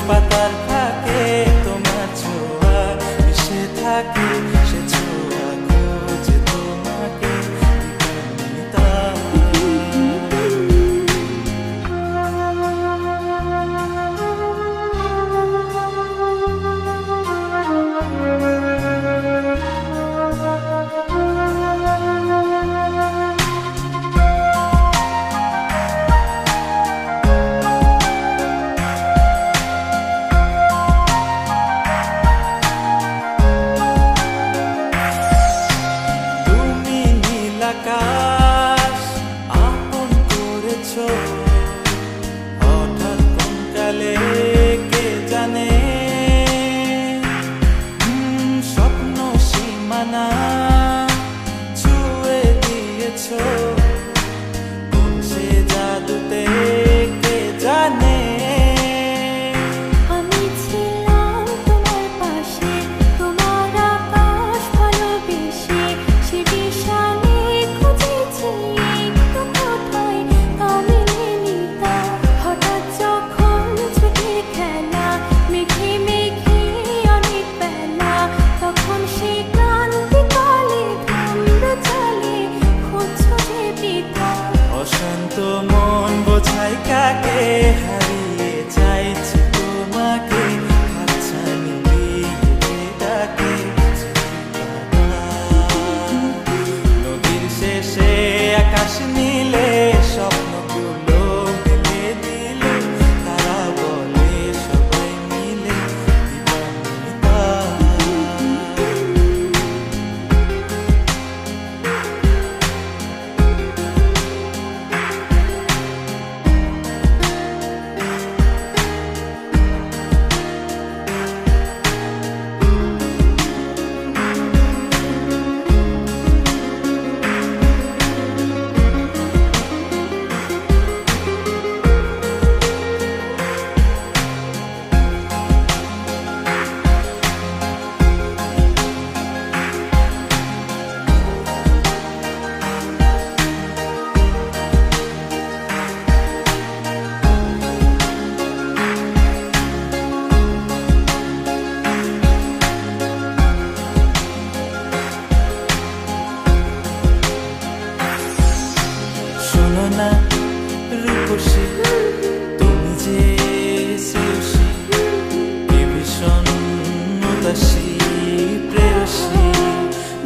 পাতার ফাঁকে তোমার ছোঁয়া মিশে থাকে, সে ছোঁয়া খুঁজে তোমাকে আকাশ আপন করেছো, হঠাৎ কোন কালে কে জানে, স্বপ্ন সীমানা ছুঁয়ে দিয়েছো, কোন সে জাদুতে কে জানে। অশান্ত মন বোঝাই কাকে, হারিয়ে চাইছি তোমাকে, হাতছানি দিয়ে ডাকে নদীর শেষে আকাশ নীলে, স্বপ্নগুলো মেলে দিলে, তারা বলে সবাই মিলে দিবানিতা। না রূপসী তুমি যে শ্রেয়সী, কে ভীষণ উদাসী প্রেয়সী,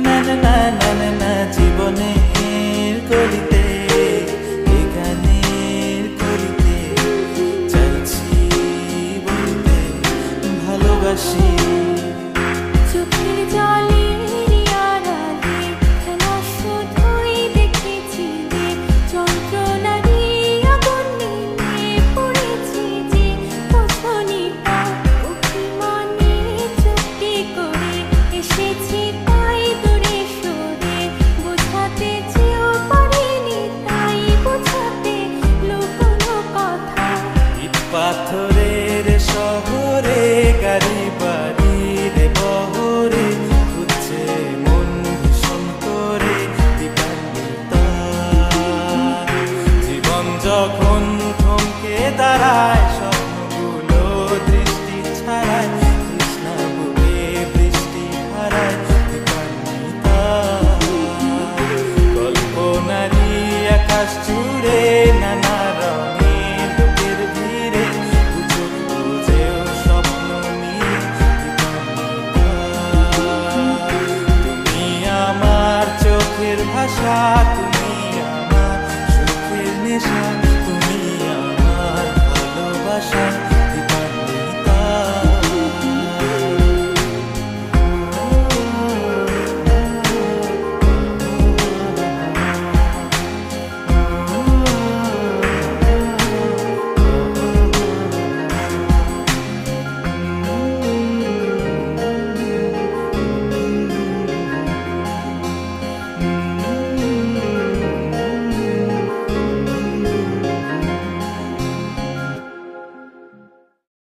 না না না না না না জীবনের গলিতে, এ গানের কলিতে চাইছি বলতে ভালোবাসি। চোখের জলে পাথরের শহরে গাড়ি বাড়ির বহরে খুঁজছে মন ভীষণ করে দিবানিতা। জীবন যখন থমকে দাঁড়ায়